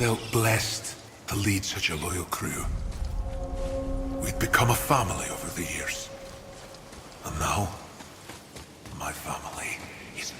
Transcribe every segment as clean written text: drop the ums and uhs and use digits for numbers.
felt blessed to lead such a loyal crew. We'd become a family over the years. And now, my family is...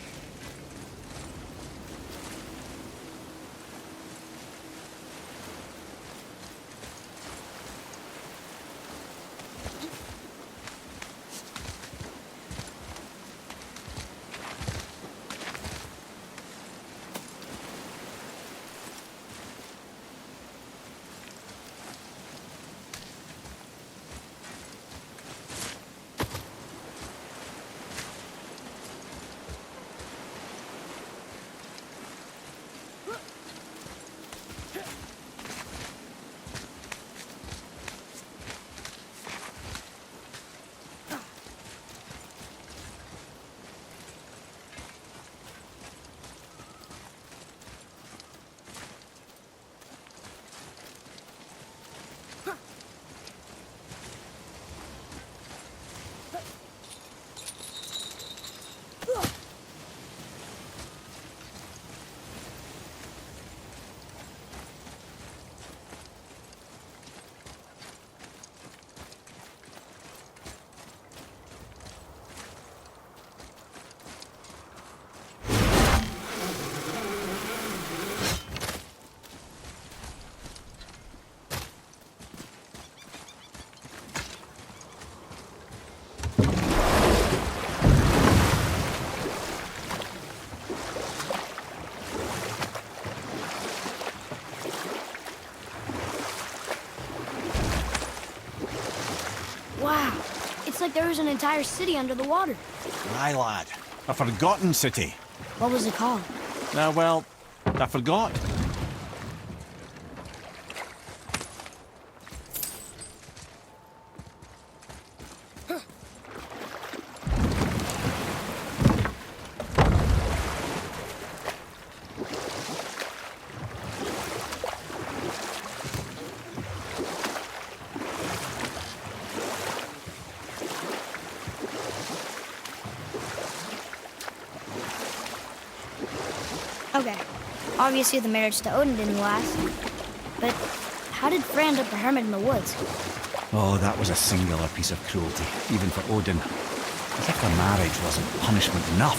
Wow, it's like there was an entire city under the water. Aye, lad. A forgotten city. What was it called? Well, I forgot. Okay, obviously the marriage to Odin didn't last. But how did Frey end up a hermit in the woods? Oh, that was a singular piece of cruelty, even for Odin. As if the marriage wasn't punishment enough.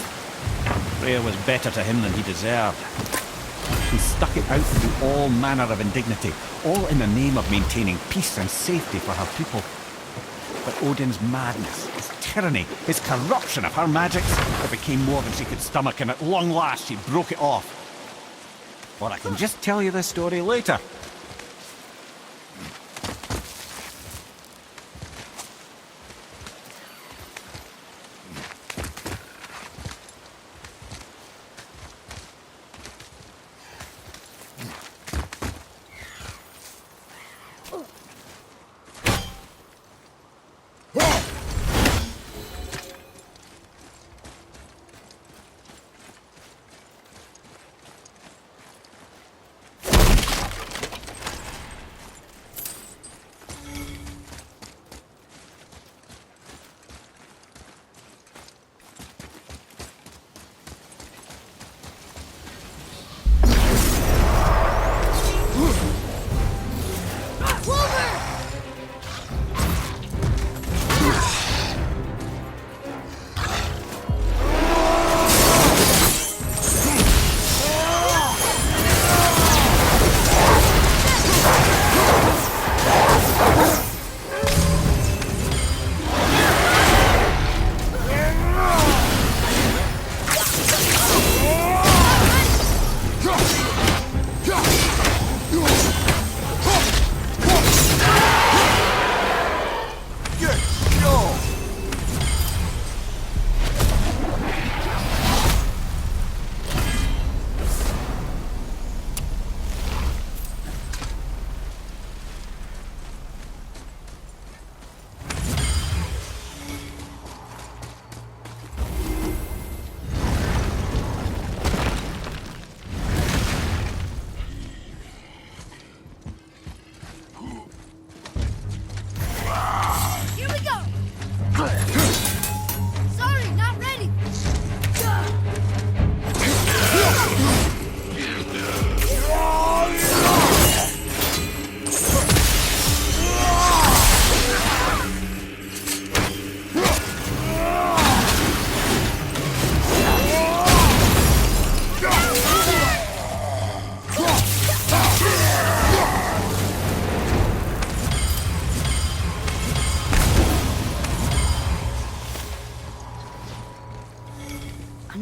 Freya was better to him than he deserved. He stuck it out through all manner of indignity, all in the name of maintaining peace and safety for her people. But Odin's madness, his tyranny, his corruption of her magics, it became more than she could stomach, and at long last she broke it off. Or I can just tell you this story later.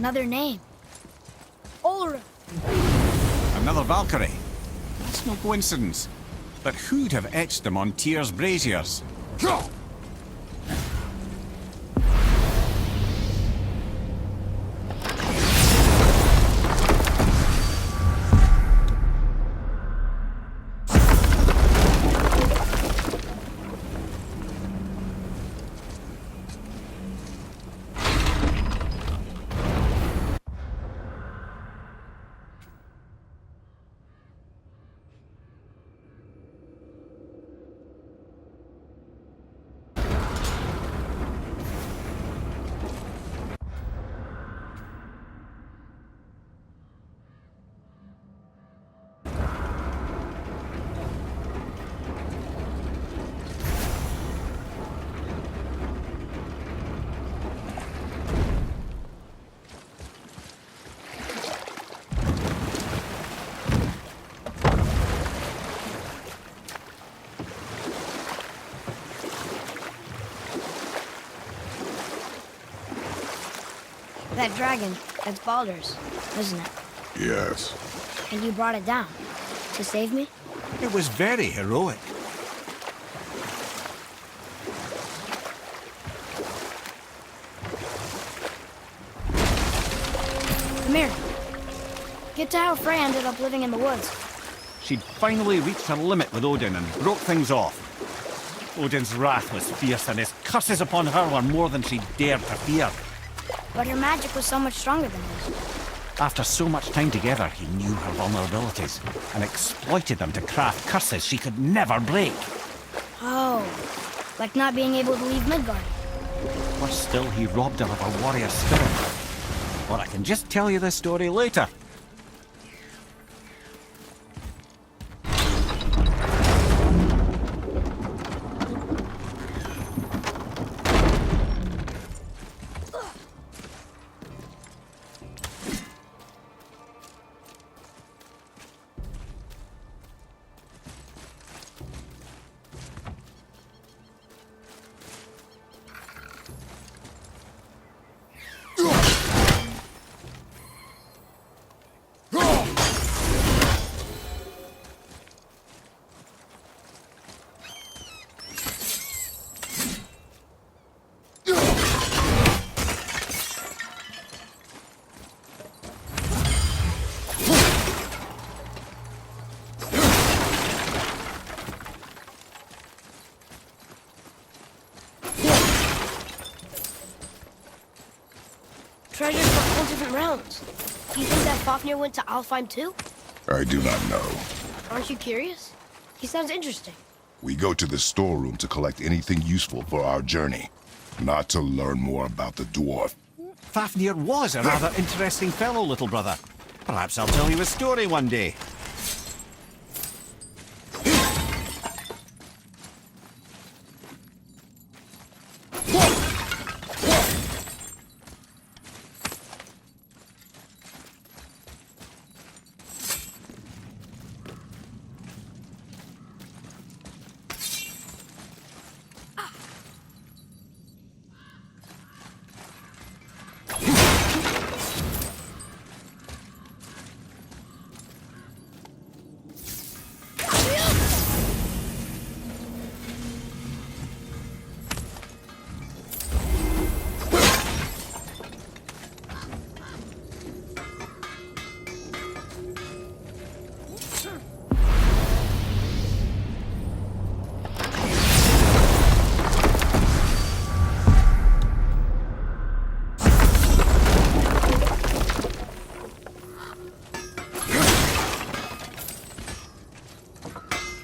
Another name. Ulra. Another Valkyrie. That's no coincidence. But who'd have etched them on Tyr's braziers? That dragon, that's Baldur's, isn't it? Yes. And you brought it down to save me? It was very heroic. Come here. Get to how Frey ended up living in the woods. She'd finally reached her limit with Odin and broke things off. Odin's wrath was fierce, and his curses upon her were more than she dared to fear. But her magic was so much stronger than his. After so much time together, he knew her vulnerabilities and exploited them to craft curses she could never break. Oh, like not being able to leave Midgard. Worse still, he robbed her of her warrior spirit. Or I can just tell you this story later. Treasures from all different realms. Do you think that Fafnir went to Alfheim too? I do not know. Aren't you curious? He sounds interesting. We go to the storeroom to collect anything useful for our journey, not to learn more about the dwarf. Fafnir was a rather interesting fellow, little brother. Perhaps I'll tell you a story one day.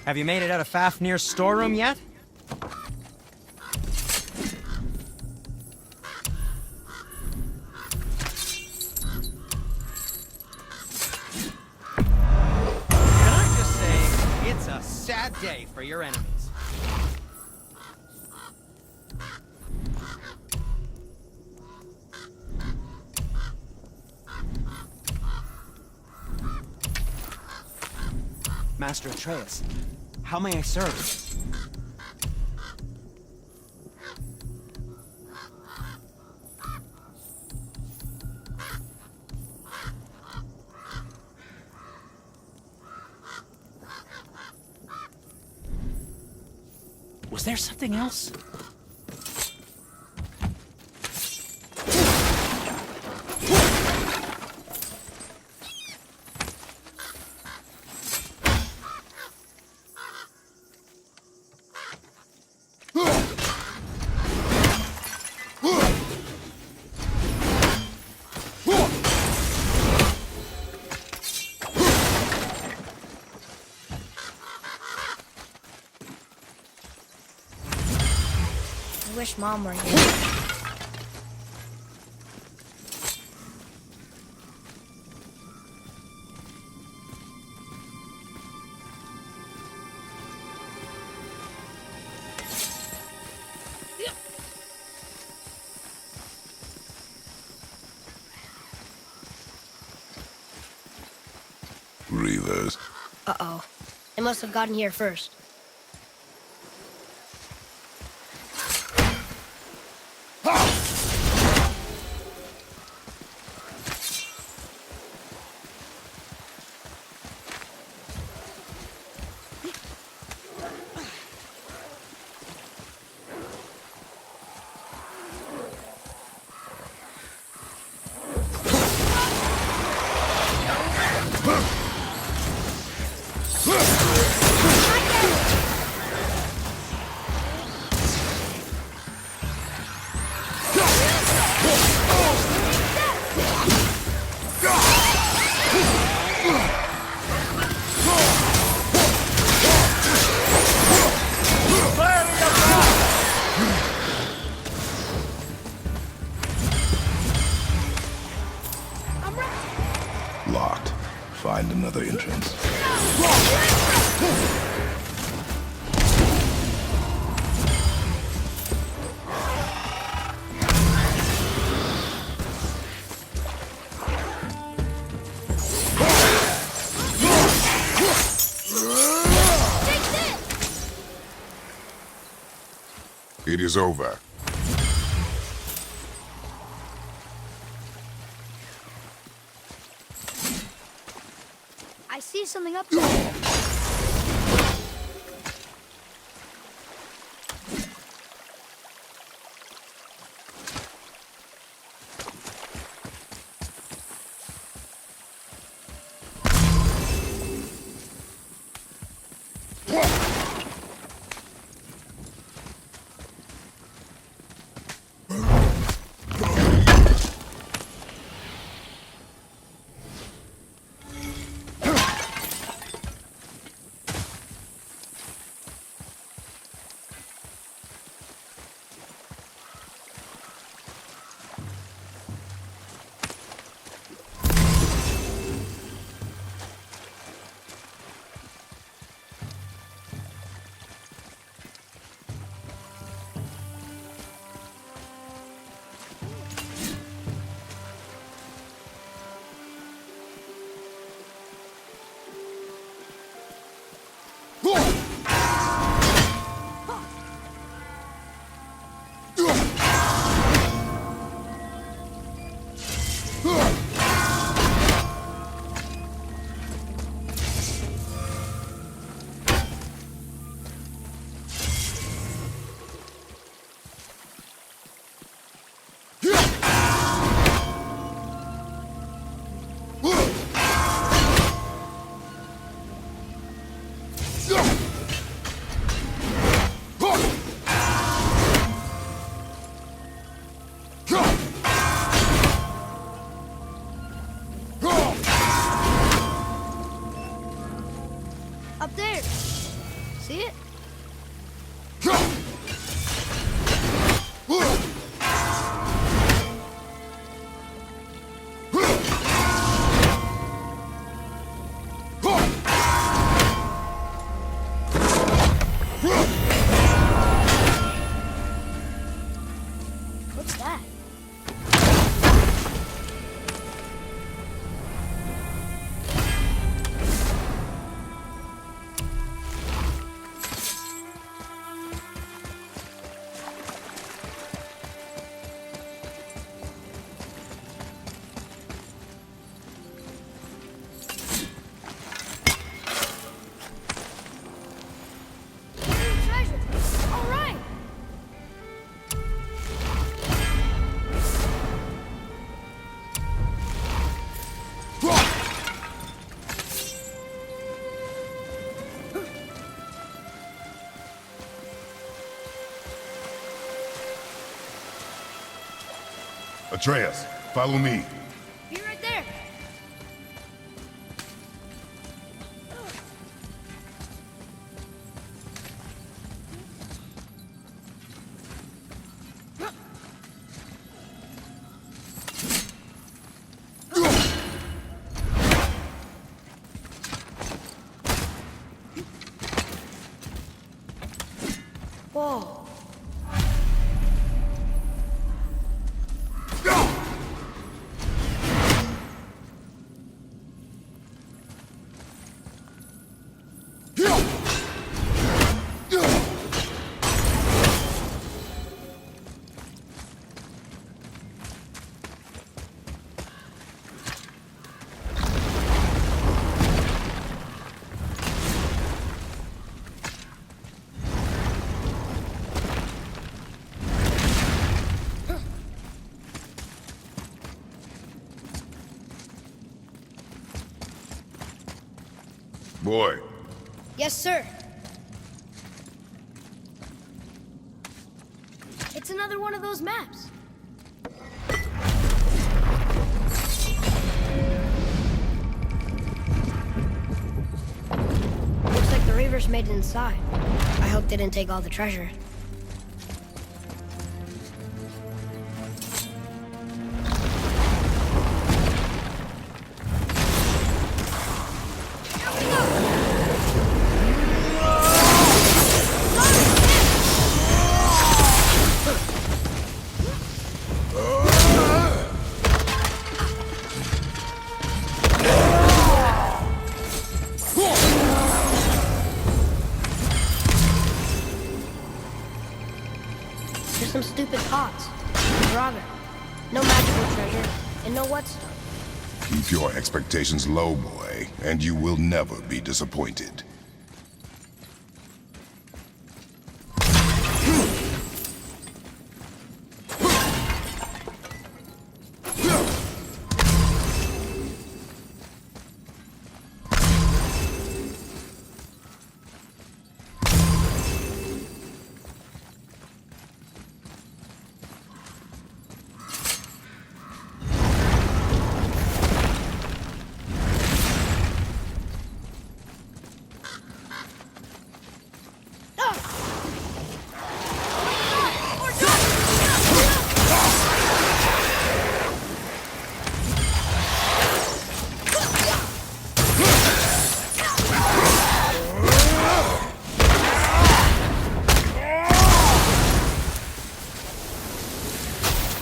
Have you made it out of Fafnir's storeroom yet? Can I just say, it's a sad day for your enemies. Master Atreus, how may I serve? Was there something else? I wish Mom were here. Reavers. Uh-oh. They must have gotten here first. Locked. Find another entrance. It is over. I see something up there. Atreus, follow me. Be right there. Whoa. Boy, Yes, sir. It's another one of those maps. Looks like the Reavers made it inside. I hope they didn't take all the treasure. Just some stupid pots. Draga. No magical treasure, and no whetstone. keep your expectations low, boy, and you will never be disappointed.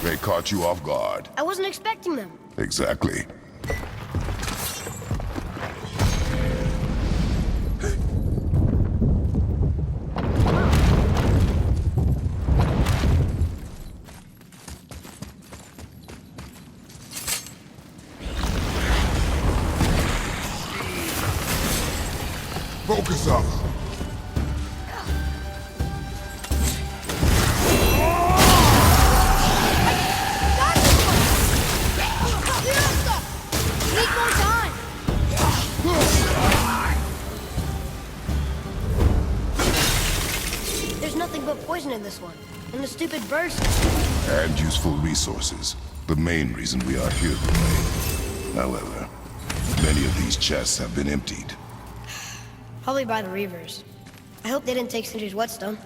They caught you off guard. I wasn't expecting them. Exactly. Focus up. There's nothing but poison in this one. And the stupid burst. And useful resources. The main reason we are here today. However, many of these chests have been emptied. Probably by the Reavers. I hope they didn't take Sindri's whetstone.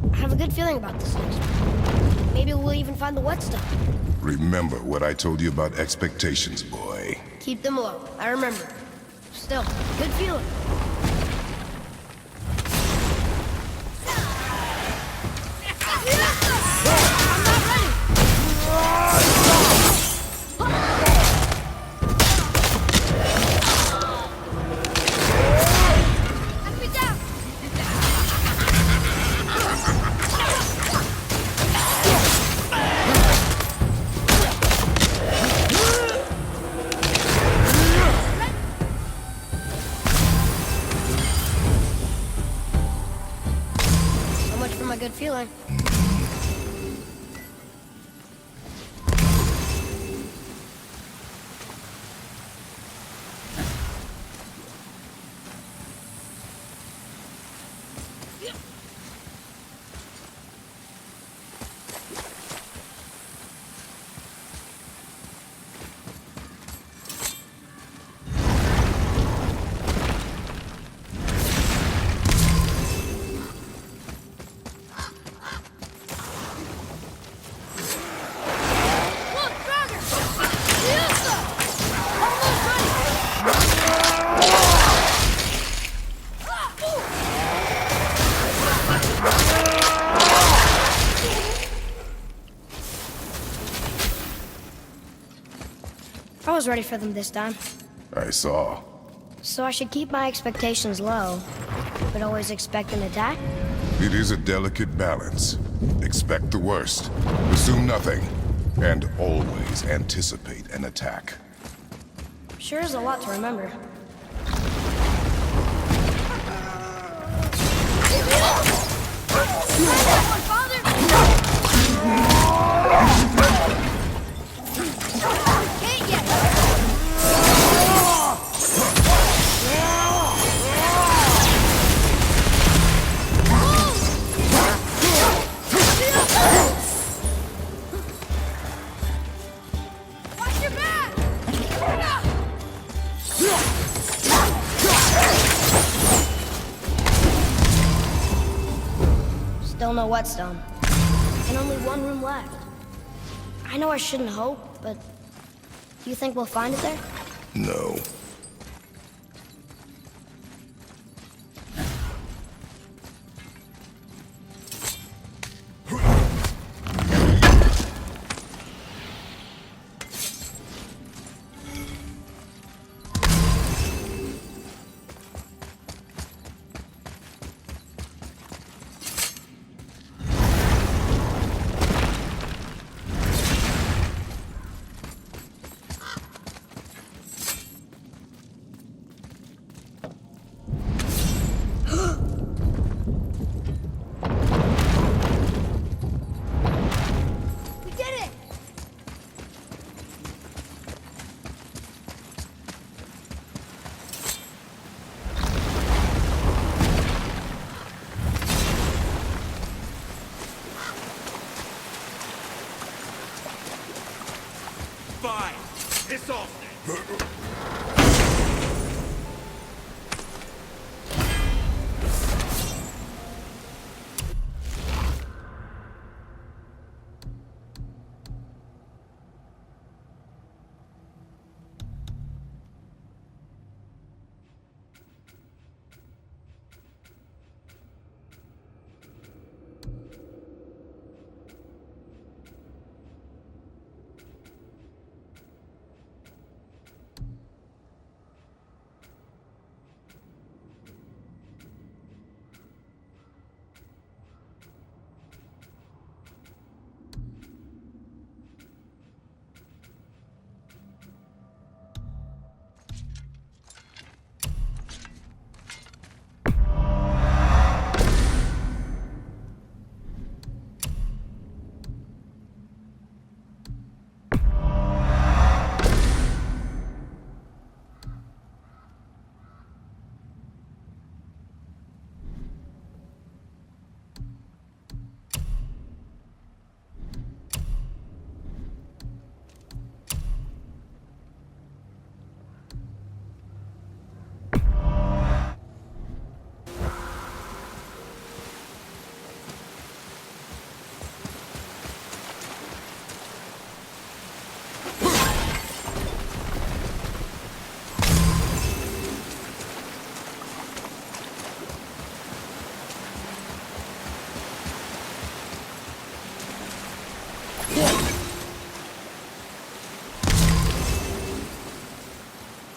I have a good feeling about this next one. Maybe we'll even find the whetstone. Remember what I told you about expectations, boy. Keep them low. I remember. Still, good feeling. I'm not ready. Knock me down. my good feeling. I was ready for them this time. I saw. So I should keep my expectations low, but always expect an attack? It is a delicate balance. Expect the worst, assume nothing, and always anticipate an attack. Sure is a lot to remember. Still no whetstone. And only one room left. I know I shouldn't hope, but do you think we'll find it there? No. Fine. Piss off then.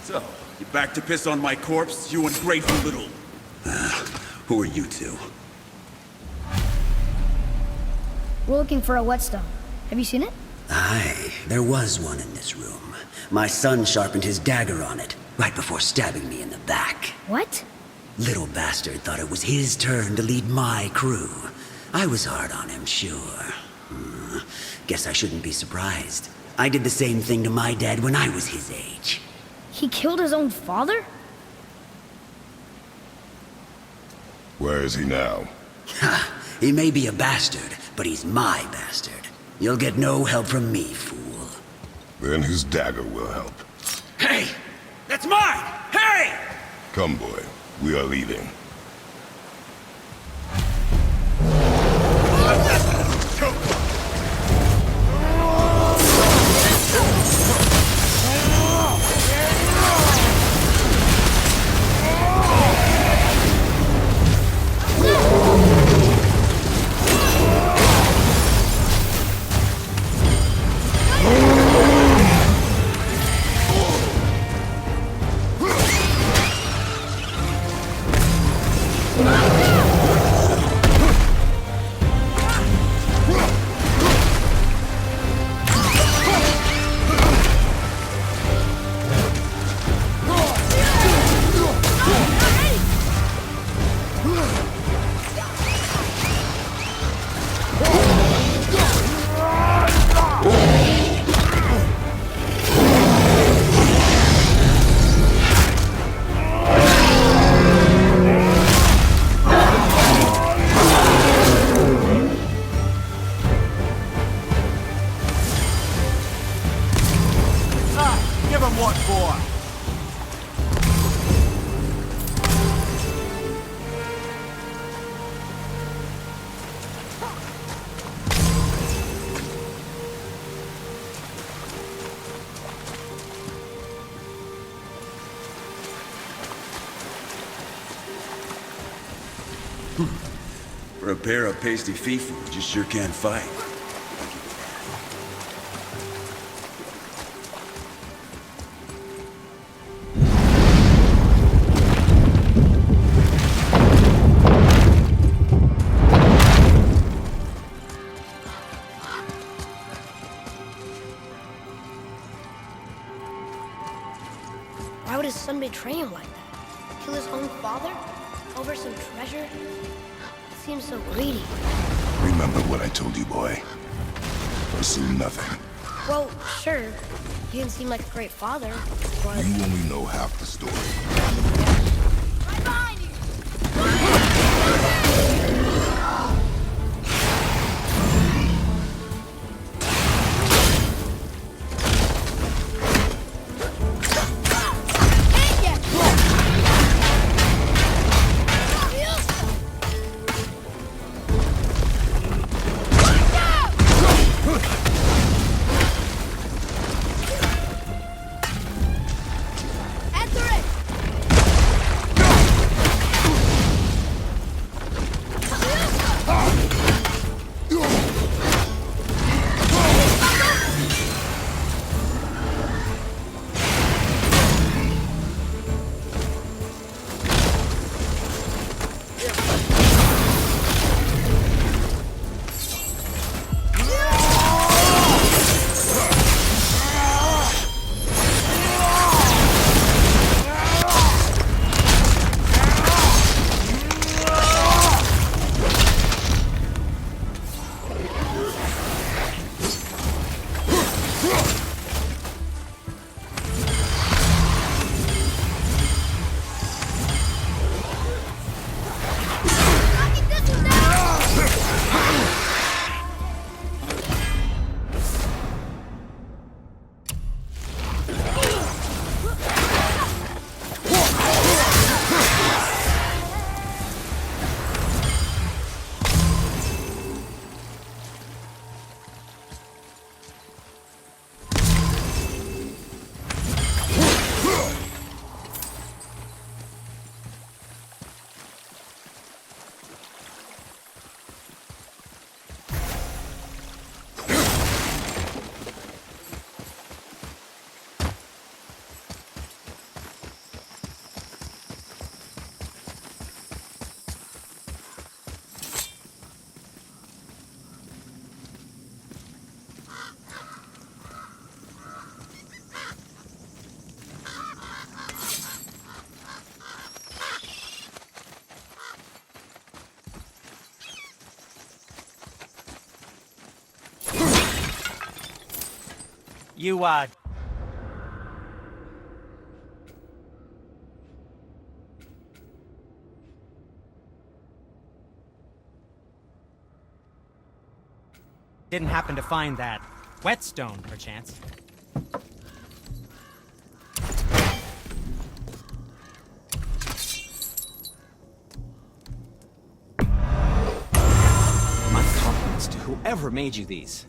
So, you back to piss on my corpse, you ungrateful little... who are you two? We're looking for a whetstone. Have you seen it? Aye, there was one in this room. My son sharpened his dagger on it, right before stabbing me in the back. What? Little bastard thought it was his turn to lead my crew. I was hard on him, sure. Guess I shouldn't be surprised. I did the same thing to my dad when I was his age. He killed his own father? Where is he now? Ha! He may be a bastard, but he's my bastard. You'll get no help from me, fool. Then his dagger will help. Hey! That's mine! Hey! Come, boy. We are leaving. Give him what for? For a pair of pasty feet, you just sure can't fight. Why would his son betray him like that? Kill his own father? Over some treasure? Seems so greedy. Remember what I told you, boy. Pursue nothing. Well, sure. He didn't seem like a great father, but... You only know half the story. Right behind you! You, didn't happen to find that whetstone, perchance? My compliments to whoever made you these.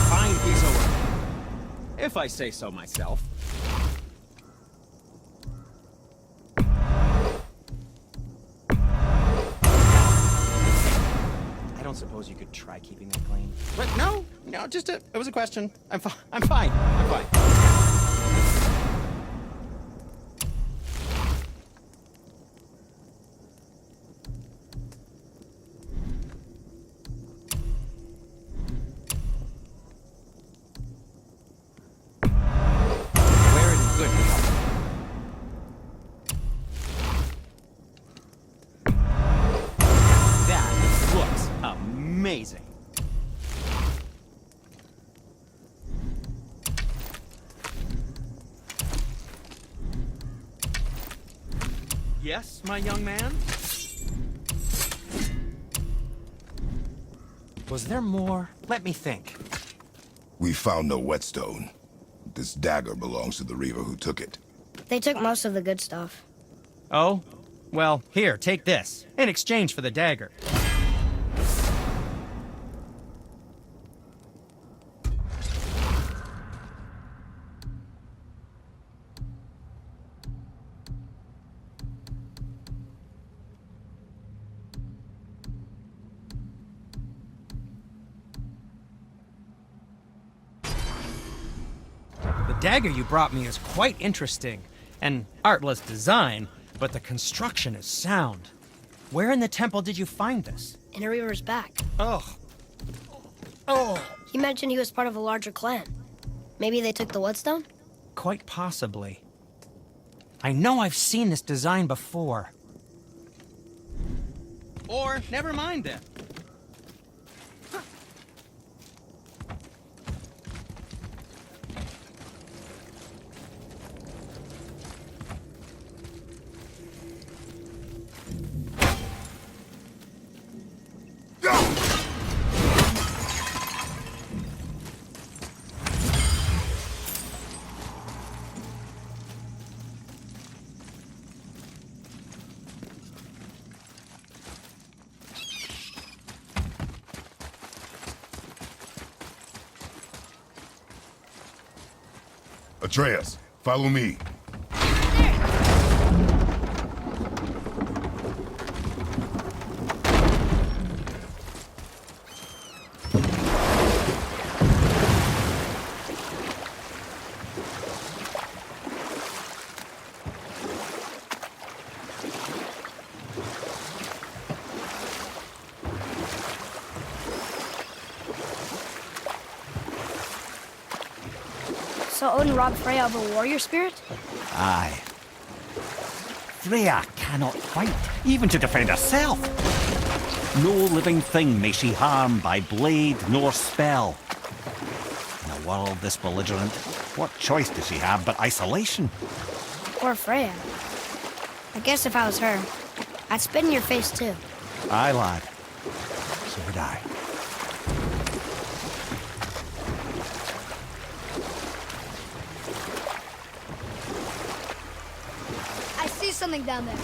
Fine piece of work, if I say so myself. I don't suppose you could try keeping that clean. But no, just it was a question. I'm fine. I'm fine. Wear it in good health. That looks amazing. Yes, my young man? Was there more? Let me think. We found no whetstone. This dagger belongs to the Reaver who took it. They took most of the good stuff. Oh? Well, here, take this. In exchange for the dagger. The dagger you brought me is quite interesting. An artless design, but the construction is sound. Where in the temple did you find this? In a Reaver's back. Oh. Oh. He mentioned he was part of a larger clan. Maybe they took the whetstone? Quite possibly. I know I've seen this design before. Or, never mind then. Atreus, follow me. So Odin robbed Freya of a warrior spirit? Aye. Freya cannot fight, even to defend herself. No living thing may she harm by blade nor spell. In a world this belligerent, what choice does she have but isolation? Poor Freya. I guess if I was her, I'd spit in your face too. Aye, lad. So would I. I see something down there.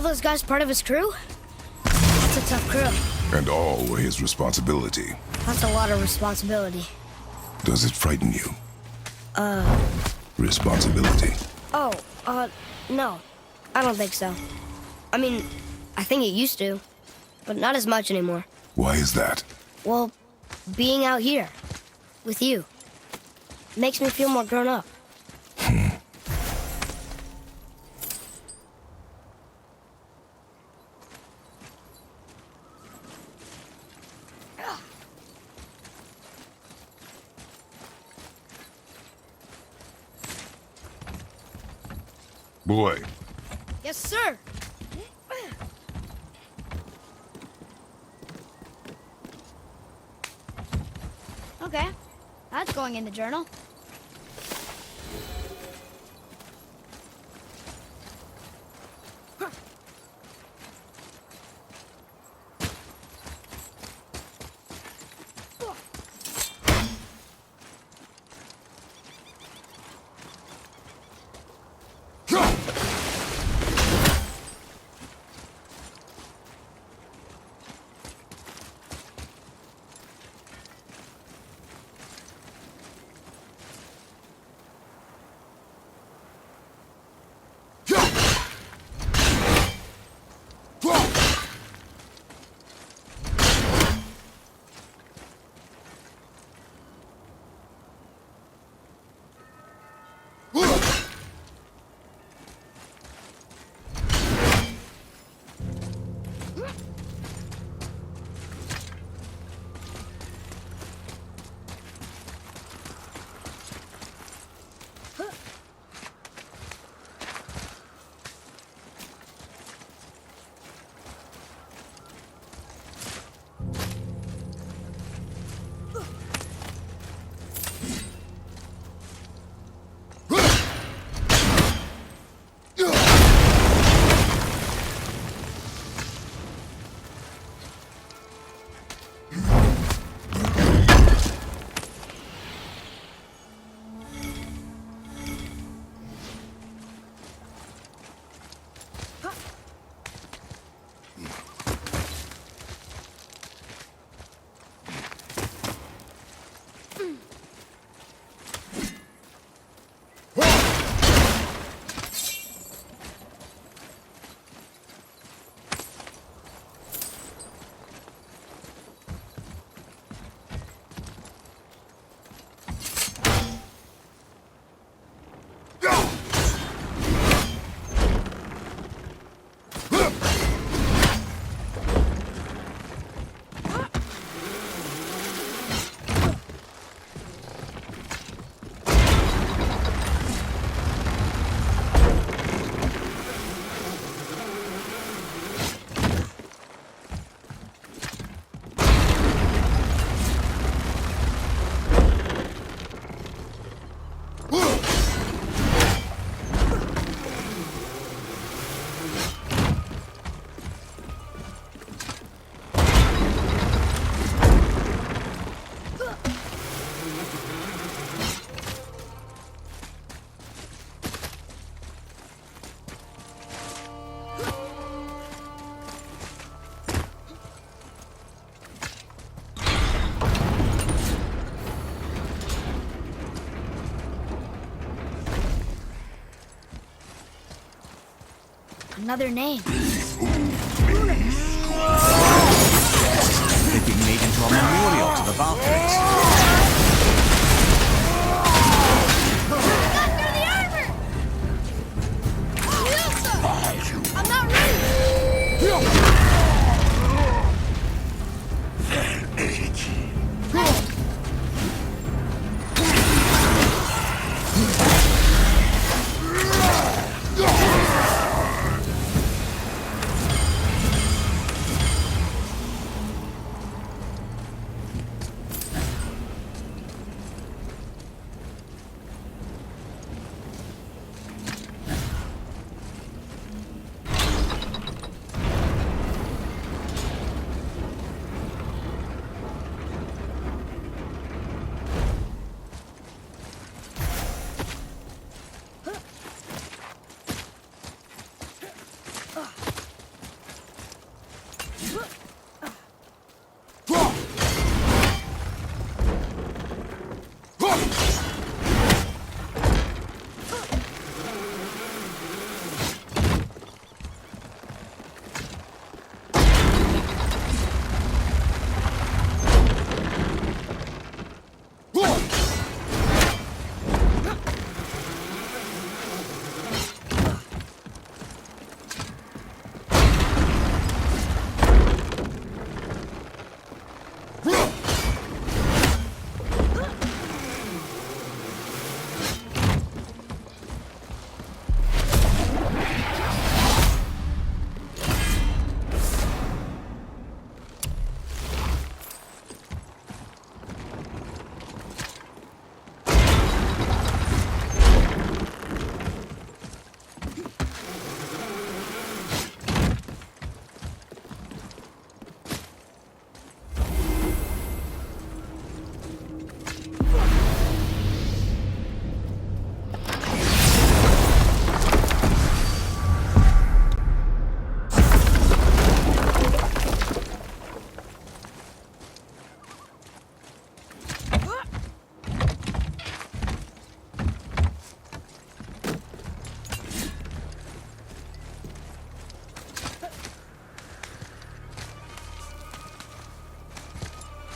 all those guys part of his crew? That's a tough crew. And all were his responsibility. That's a lot of responsibility. Does it frighten you? Responsibility. Oh, no. I don't think so. I mean, I think it used to, but not as much anymore. Why is that? Well, being out here, with you, makes me feel more grown up. Boy, Yes, sir. Okay, that's going in the journal. Another name. They've been made into a memorial to the Valkyries. I'm not ready!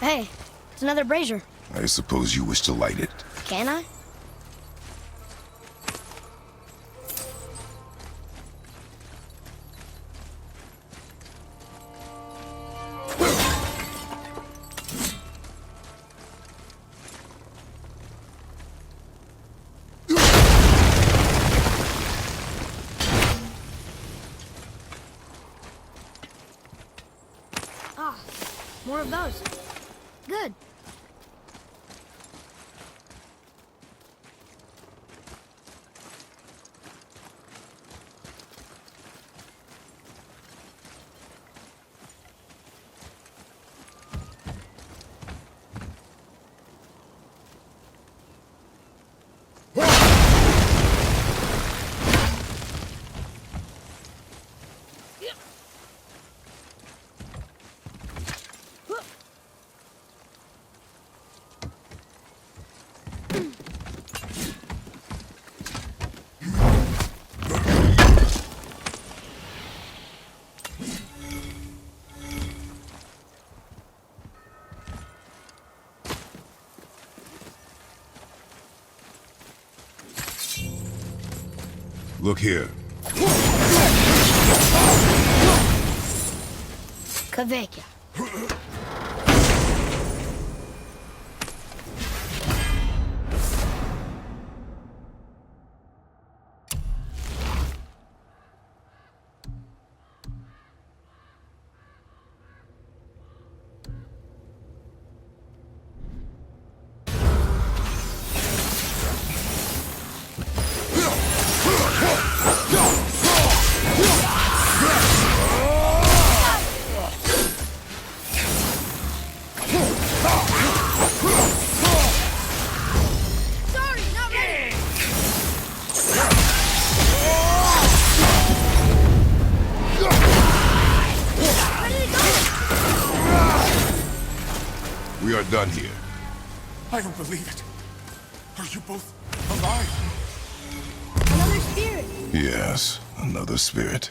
Hey, it's another brazier. I suppose you wish to light it. Can I? Ah, more of those. Good. Look here. Kavekya. Sorry, not ready. Ready to go. We are done here. I don't believe it. Are you both alive? Another spirit. Yes, another spirit.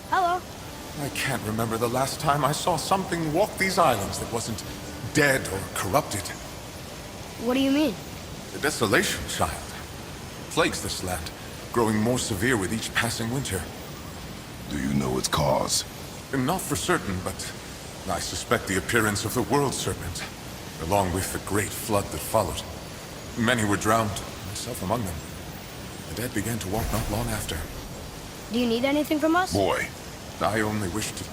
Hello. I can't remember the last time I saw something walk these islands that wasn't dead or corrupted. What do you mean? The desolation, child, plagues this land, growing more severe with each passing winter. Do you know its cause? Not for certain, but I suspect the appearance of the World Serpent, along with the great flood that followed. Many were drowned, myself among them. The dead began to walk not long after. Do you need anything from us? Boy, I only wish to...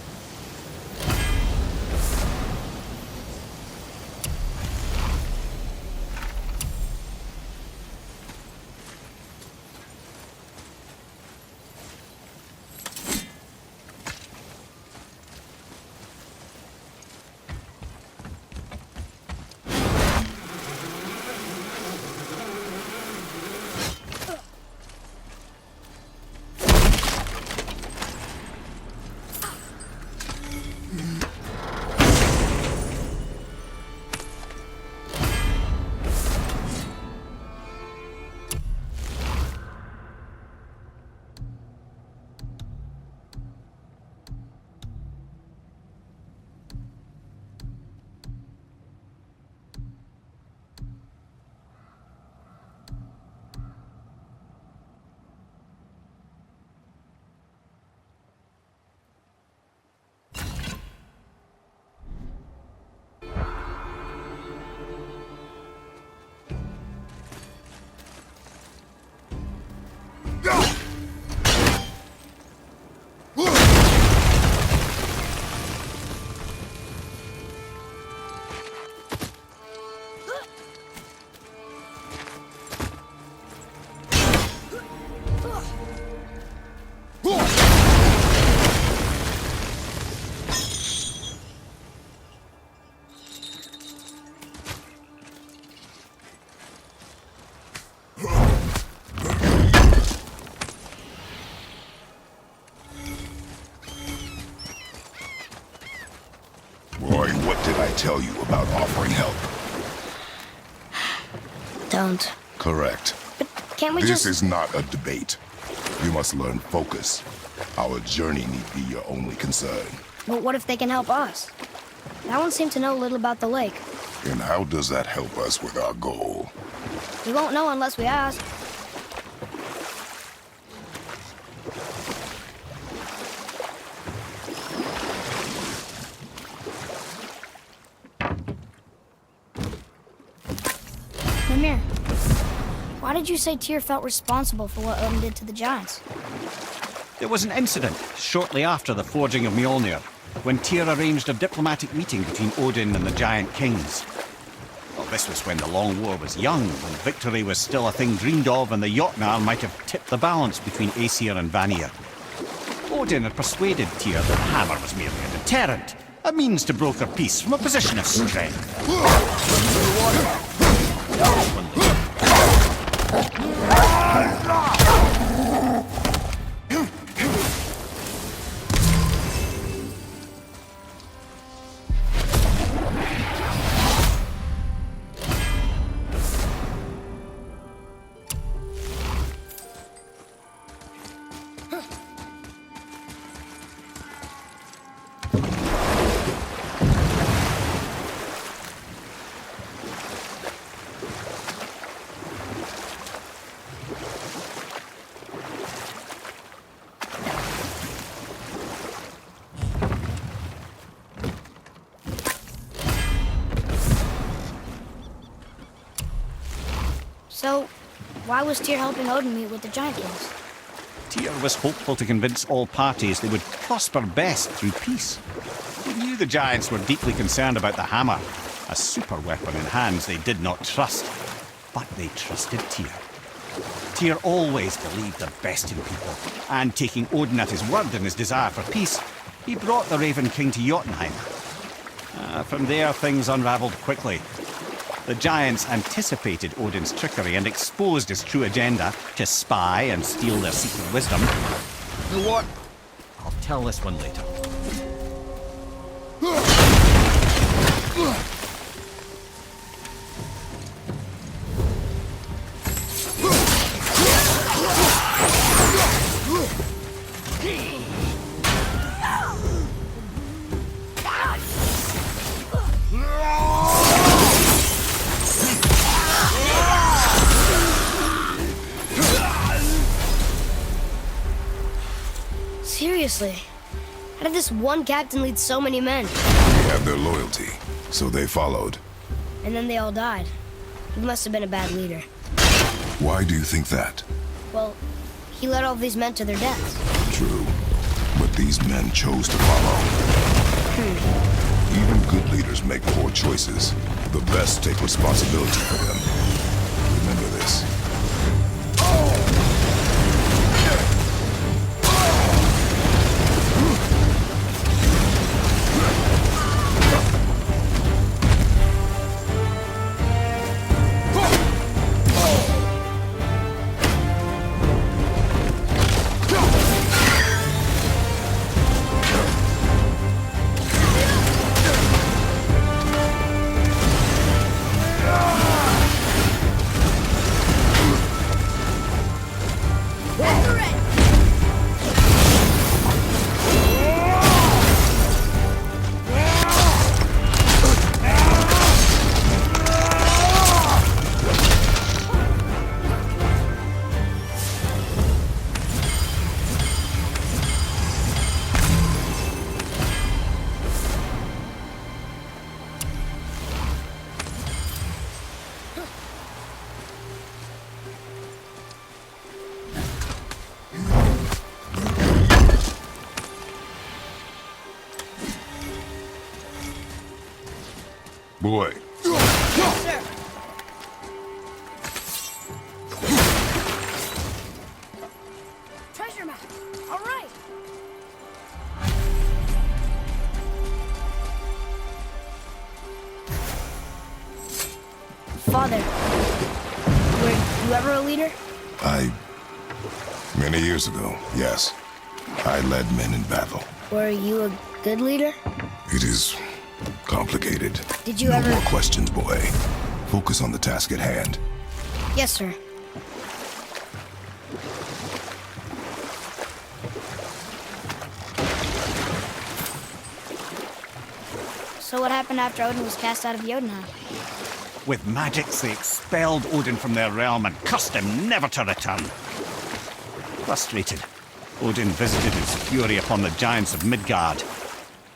Boy, what did I tell you about offering help? Don't. Correct. But can't we This just... is not a debate. You must learn focus. Our journey need be your only concern. But what if they can help us? That one seemed to know a little about the lake. And how does that help us with our goal? We won't know unless we ask. Mimir, why did you say Tyr felt responsible for what Odin did to the giants? There was an incident shortly after the forging of Mjolnir, when Tyr arranged a diplomatic meeting between Odin and the giant kings. Well, this was when the Long War was young, when victory was still a thing dreamed of, and the Jotnar might have tipped the balance between Aesir and Vanir. Odin had persuaded Tyr that the hammer was merely a deterrent, a means to broker peace from a position of strength. So, why was Tyr helping Odin meet with the giant kings? Tyr was hopeful to convince all parties they would prosper best through peace. He knew the giants were deeply concerned about the hammer, a super weapon in hands they did not trust. But they trusted Tyr. Tyr always believed the best in people, and taking Odin at his word in his desire for peace, he brought the Raven King to Jotunheim. From there, things unraveled quickly. The giants anticipated Odin's trickery and exposed his true agenda to spy and steal their secret wisdom. You know what? I'll tell this one later. Seriously, how did this one captain lead so many men? They have their loyalty, so they followed. And then they all died. He must have been a bad leader. Why do you think that? Well, he led all these men to their deaths. True, but these men chose to follow. Even good leaders make poor choices. The best take responsibility for them. Remember this. Boy. Yes, sir. Treasure map. All right. Father, were you ever a leader? Many years ago, yes. I led men in battle. Were you a good leader? It is complicated. Did you no ever... more questions, boy. Focus on the task at hand. Yes, sir. So what happened after Odin was cast out of Jotunheim? With magics, they expelled Odin from their realm and cursed him never to return. Frustrated, Odin visited his fury upon the giants of Midgard.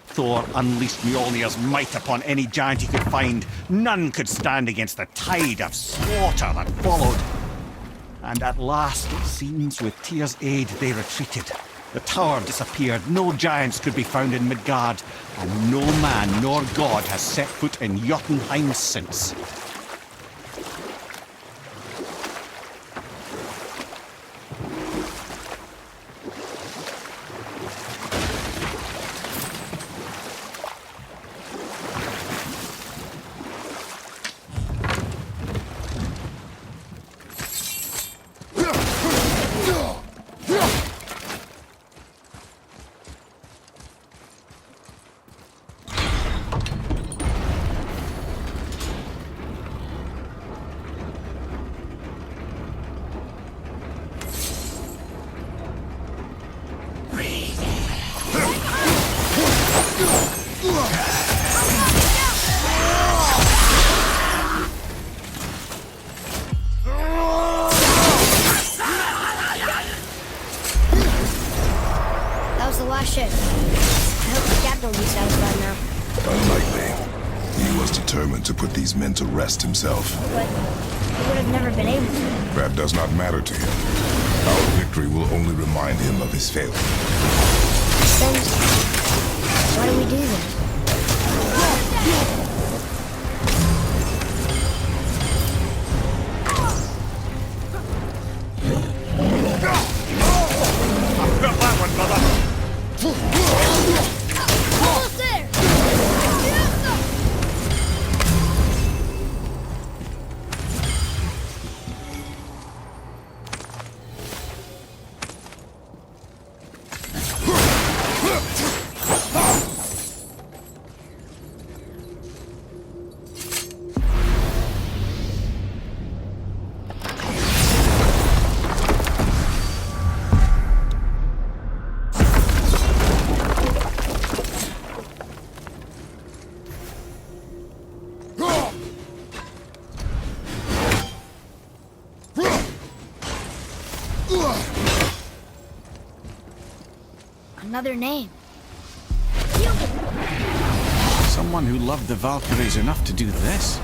Thor unleashed Mjolnir's might upon any giant he could find. None could stand against the tide of slaughter that followed. And at last, it seems, with Tyr's aid, they retreated. The tower disappeared, no giants could be found in Midgard, and no man nor god has set foot in Jotunheim since. Shit. I hope the captain will be satisfied now. Unlikely. He was determined to put these men to rest himself. But he would have never been able to. That does not matter to him. Our victory will only remind him of his failure. Then, why do we do this? I've got that one, brother! Almost there! Another name. Someone who loved the Valkyries enough to do this?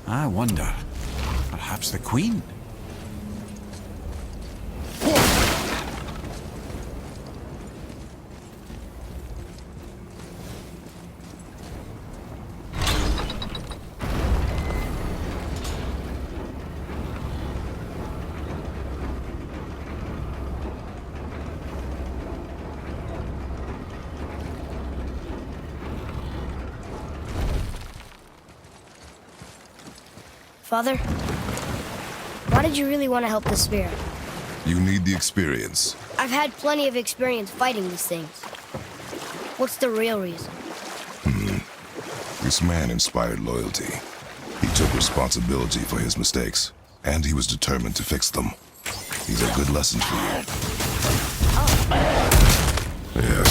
I wonder. Perhaps the Queen? Father, why did you really want to help the spirit? You need the experience. I've had plenty of experience fighting these things. What's the real reason? This man inspired loyalty. He took responsibility for his mistakes, and he was determined to fix them. These are good lessons for you. Oh. Yeah.